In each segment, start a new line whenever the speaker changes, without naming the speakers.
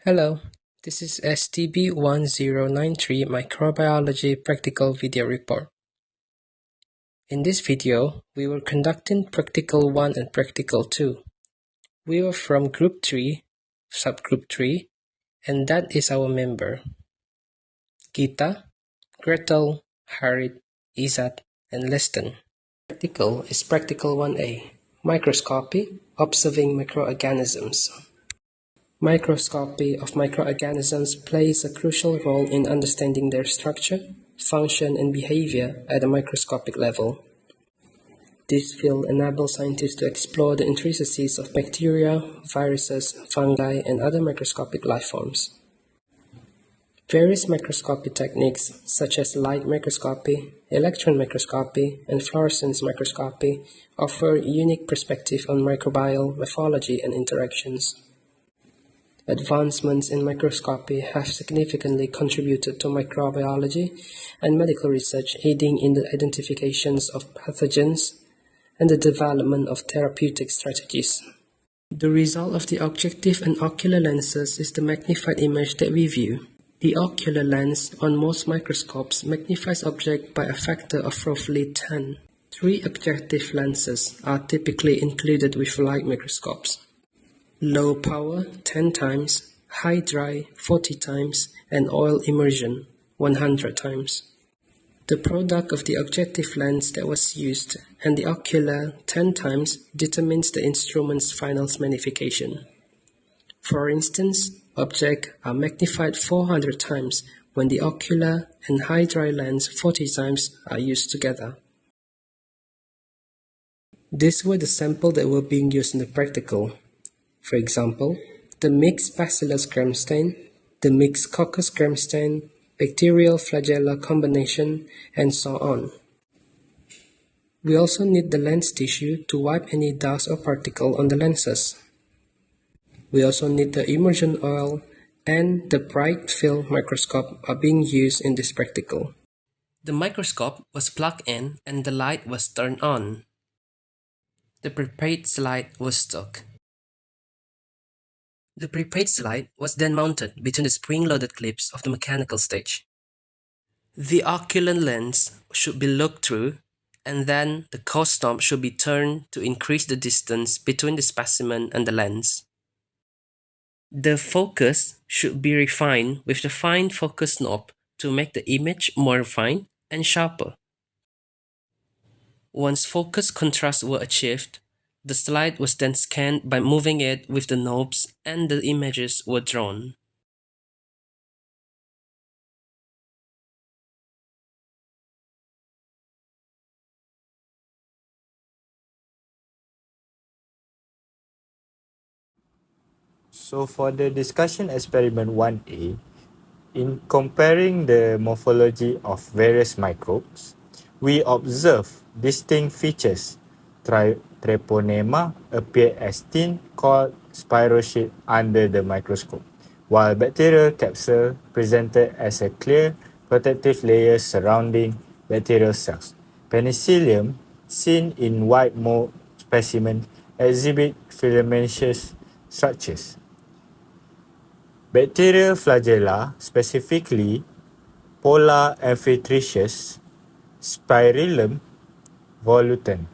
Hello, this is STB1093 Microbiology Practical Video Report. In this video, we were conducting Practical 1 and Practical 2. We were from Group 3, Subgroup 3, and that is our member. Gita, Gretel, Harit, Izat, and Leston. Practical is Practical 1A, Microscopy, Observing Microorganisms. Microscopy of microorganisms plays a crucial role in understanding their structure, function, and behavior at a microscopic level. This field enables scientists to explore the intricacies of bacteria, viruses, fungi, and other microscopic life forms. Various microscopy techniques, such as light microscopy, electron microscopy, and fluorescence microscopy, offer unique perspective on microbial morphology and interactions. Advancements in microscopy have significantly contributed to microbiology and medical research, aiding in the identifications of pathogens and the development of therapeutic strategies. The result of the objective and ocular lenses is the magnified image that we view. The ocular lens on most microscopes magnifies objects by a factor of roughly 10. 3 objective lenses are typically included with light microscopes. Low power 10 times, high dry 40 times, and oil immersion 100 times. The product of the objective lens that was used and the ocular 10 times determines the instrument's final magnification. For instance, objects are magnified 400 times when the ocular and high dry lens 40 times are used together. These were the samples that were being used in the practical. For example, the mixed Bacillus gram stain, the mixed Coccus gram stain, bacterial flagella combination, and so on. We also need the lens tissue to wipe any dust or particle on the lenses. We also need the immersion oil, and the bright field microscope are being used in this practical. The microscope was plugged in and the light was turned on. The prepaid slide was stuck. The prepaid slide was then mounted between the spring-loaded clips of the mechanical stage. The ocular lens should be looked through, and then the cos knob should be turned to increase the distance between the specimen and the lens. The focus should be refined with the fine focus knob to make the image more fine and sharper. Once focus contrast were achieved, the slide was then scanned by moving it with the knobs and the images were drawn.
So for the discussion experiment 1A, in comparing the morphology of various microbes, we observe distinct features. Treponema appear as thin called spirochete under the microscope, while bacterial capsule presented as a clear protective layer surrounding bacterial cells. Penicillium, seen in white mold specimens, exhibit filamentous structures. Bacterial flagella, specifically Pola amphitricious spirillum volutum,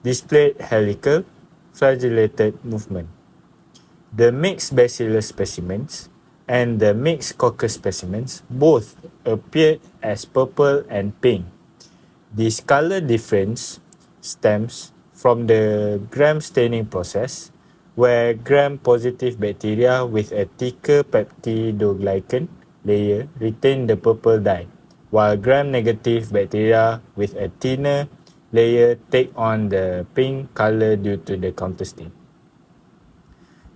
displayed helical flagellated movement. The mixed bacillus specimens and the mixed coccus specimens both appeared as purple and pink. This color difference stems from the gram staining process, where gram-positive bacteria with a thicker peptidoglycan layer retain the purple dye, while gram-negative bacteria with a thinner layer take on the pink color due to the counterstain.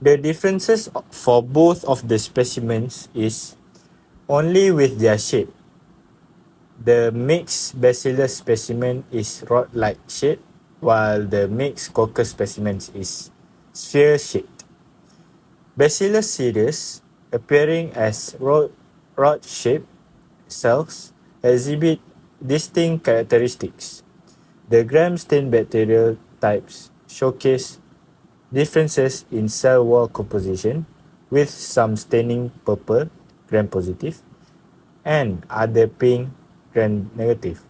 The differences for both of the specimens is only with their shape. The mixed bacillus specimen is rod-like shaped, while the mixed coccus specimen is sphere-shaped. Bacillus cereus, appearing as rod-shaped cells, exhibit distinct characteristics. The gram-stained bacterial types showcase differences in cell wall composition, with some staining purple, gram-positive, and other pink, gram-negative.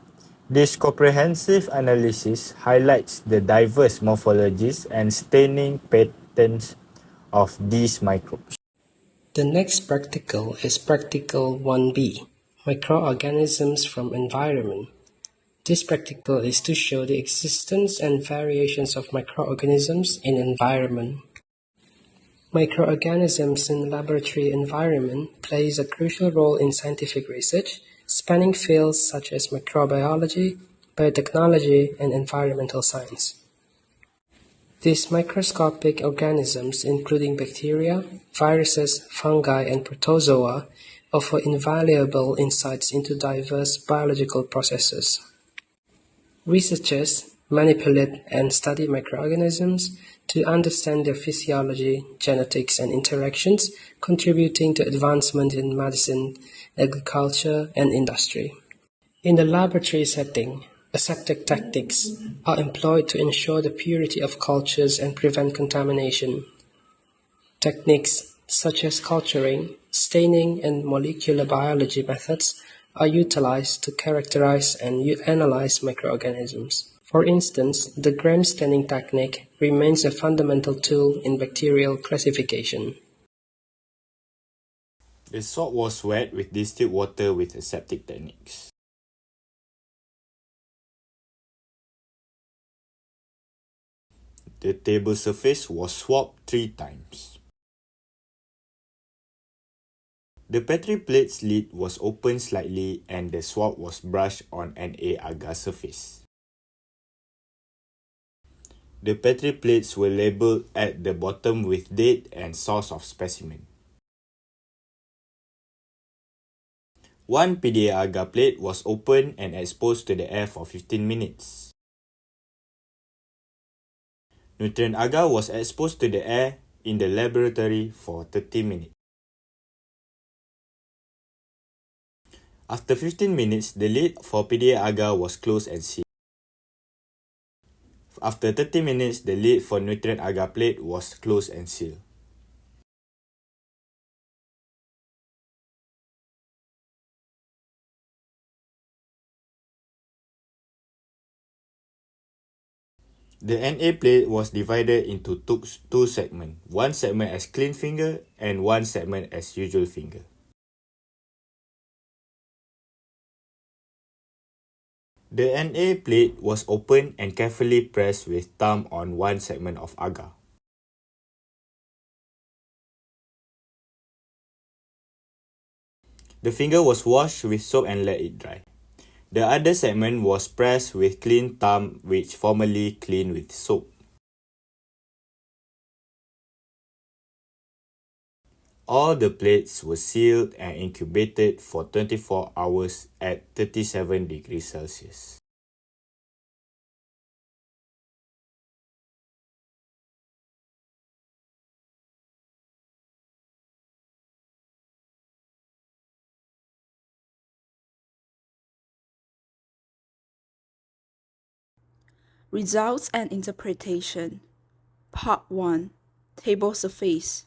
This comprehensive analysis highlights the diverse morphologies and staining patterns of these microbes.
The next practical is Practical 1b, Microorganisms from Environment. This practical is to show the existence and variations of microorganisms in environment. Microorganisms in laboratory environment plays a crucial role in scientific research, spanning fields such as microbiology, biotechnology, and environmental science. These microscopic organisms, including bacteria, viruses, fungi, and protozoa, offer invaluable insights into diverse biological processes. Researchers manipulate and study microorganisms to understand their physiology, genetics, and interactions, contributing to advancement in medicine, agriculture, and industry. In the laboratory setting, aseptic techniques are employed to ensure the purity of cultures and prevent contamination. Techniques such as culturing, staining, and molecular biology methods are utilized to characterize and analyze microorganisms. For instance, the gram staining technique remains a fundamental tool in bacterial classification.
The swab was wet with distilled water with aseptic techniques. The table surface was swabbed 3 times. The Petri plate's lid was opened slightly and the swab was brushed on an agar surface. The Petri plates were labelled at the bottom with date and source of specimen. One PDA agar plate was opened and exposed to the air for 15 minutes. Nutrient agar was exposed to the air in the laboratory for 30 minutes. After 15 minutes, the lid for PDA agar was closed and sealed. After 30 minutes, the lid for nutrient agar plate was closed and sealed. The NA plate was divided into two segments, one segment as clean finger and one segment as usual finger. The NA plate was opened and carefully pressed with thumb on one segment of agar. The finger was washed with soap and let it dry. The other segment was pressed with clean thumb which formerly cleaned with soap. All the plates were sealed and incubated for 24 hours at 37 degrees Celsius.
Results and Interpretation. Part 1. Table Surface.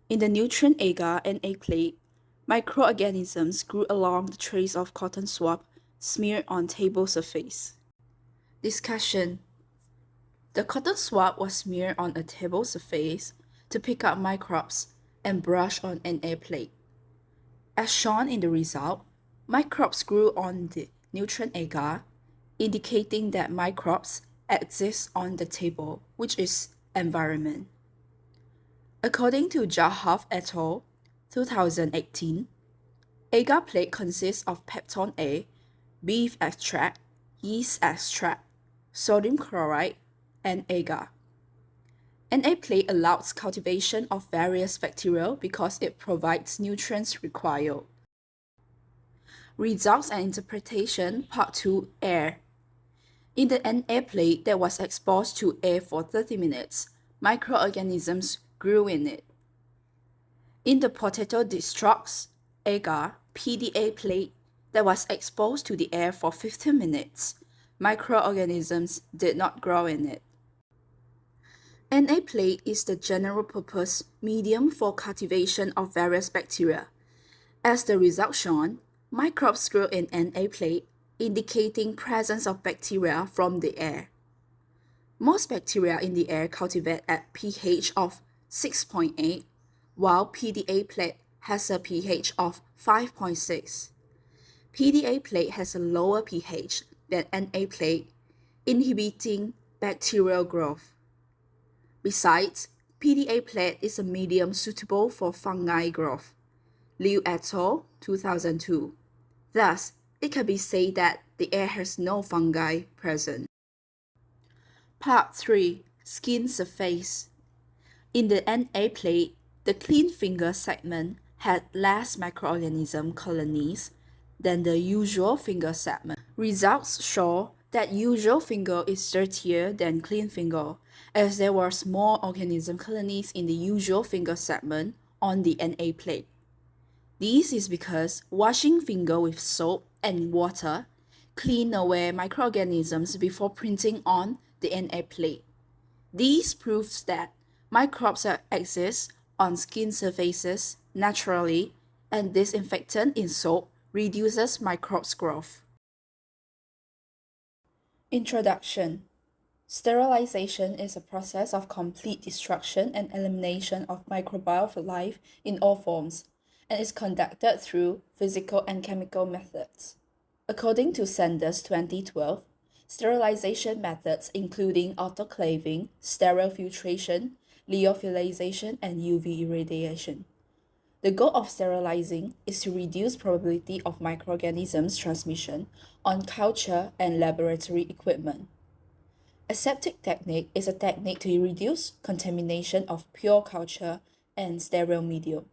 In the nutrient agar and egg plate, microorganisms grew along the trace of cotton swab smeared on table surface. Discussion. The cotton swab was smeared on a table surface to pick up microbes and brushed on an air plate. As shown in the result, microbes grew on the nutrient agar, indicating that microbes exist on the table, which is environment. According to Jahav et al., 2018, agar plate consists of peptone A, beef extract, yeast extract, sodium chloride, and agar. NA plate allows cultivation of various bacteria because it provides nutrients required. Results and Interpretation. Part 2. Air. In the NA plate that was exposed to air for 30 minutes, microorganisms grew in it. In the potato destructs agar PDA plate that was exposed to the air for 15 minutes, microorganisms did not grow in it. Na plate is the general-purpose medium for cultivation of various bacteria. As the result shown, microbes grow in Na plate, indicating presence of bacteria from the air. Most bacteria in the air cultivate at pH of 6.8, while PDA plate has a pH of 5.6. PDA plate has a lower pH than Na plate, inhibiting bacterial growth. Besides, PDA plate is a medium suitable for fungi growth. Liu et al. 2002. Thus, it can be said that the air has no fungi present. Part 3. Skin surface. In the Na plate, the clean finger segment had less microorganism colonies than the usual finger segment. Results show that usual finger is dirtier than clean finger, as there was more organism colonies in the usual finger segment on the Na plate. This is because washing finger with soap and water clean away microorganisms before printing on the Na plate. This proves that microbes exist on skin surfaces naturally, and disinfectant in soap reduces microbes' growth. Introduction. Sterilization is a process of complete destruction and elimination of microbial life in all forms, and is conducted through physical and chemical methods. According to Sanders 2012, sterilization methods including autoclaving, sterile filtration, lyophilization, and UV irradiation. The goal of sterilizing is to reduce probability of microorganisms transmission on culture and laboratory equipment. Aseptic technique is a technique to reduce contamination of pure culture and sterile medium.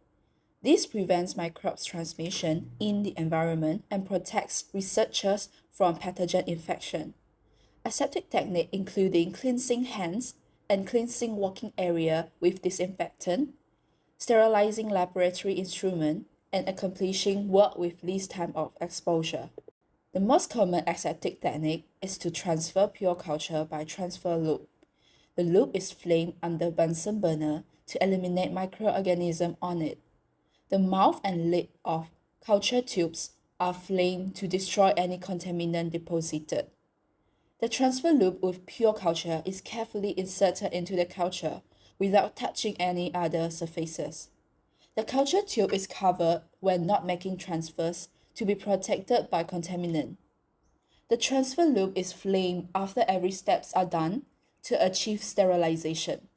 This prevents microbes transmission in the environment and protects researchers from pathogen infection. Aseptic technique including cleansing hands and cleansing working area with disinfectant, sterilizing laboratory instrument, and accomplishing work with least time of exposure. The most common aseptic technique is to transfer pure culture by transfer loop. The loop is flamed under Bunsen burner to eliminate microorganisms on it. The mouth and lid of culture tubes are flamed to destroy any contaminant deposited. The transfer loop with pure culture is carefully inserted into the culture without touching any other surfaces. The culture tube is covered when not making transfers to be protected by contaminant. The transfer loop is flamed after every steps are done to achieve sterilization.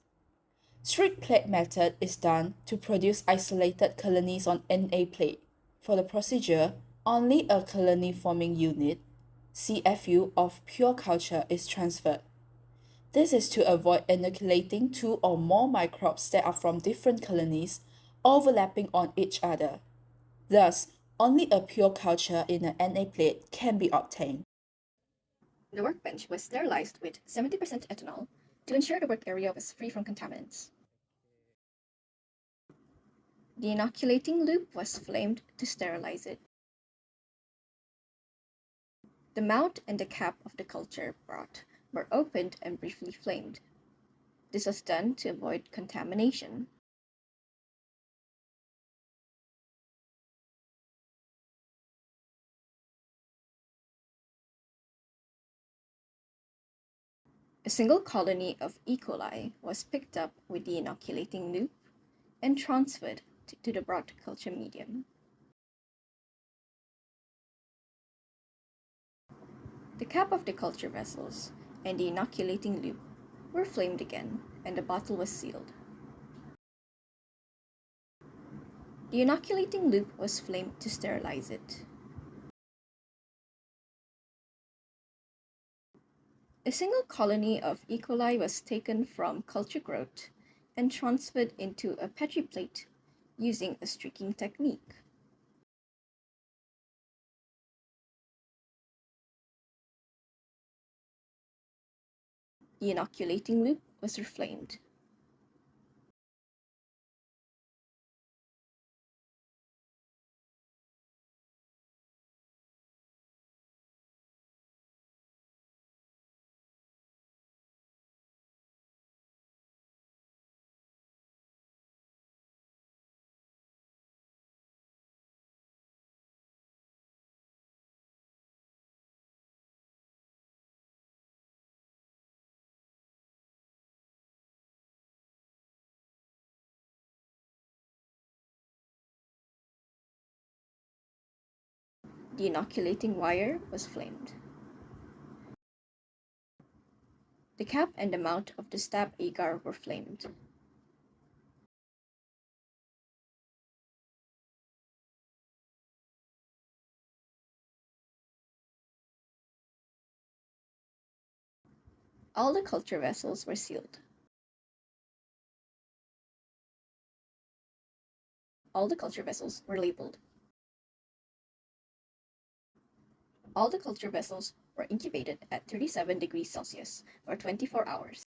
Strict plate method is done to produce isolated colonies on Na plate. For the procedure, only a colony forming unit, CFU, of pure culture is transferred. This is to avoid inoculating two or more microbes that are from different colonies overlapping on each other. Thus, only a pure culture in a Na plate can be obtained.
The workbench was sterilized with 70% ethanol to ensure the work area was free from contaminants. The inoculating loop was flamed to sterilize it. The mouth and the cap of the culture pot were opened and briefly flamed. This was done to avoid contamination. A single colony of E. coli was picked up with the inoculating loop and transferred to the broad culture medium. The cap of the culture vessels and the inoculating loop were flamed again, and the bottle was sealed. The inoculating loop was flamed to sterilize it. A single colony of E. coli was taken from culture growth and transferred into a Petri plate using a streaking technique. The inoculating loop was reflamed. The inoculating wire was flamed. The cap and the mount of the stab agar were flamed. All the culture vessels were sealed. All the culture vessels were labeled. All the culture vessels were incubated at 37 degrees Celsius for 24 hours.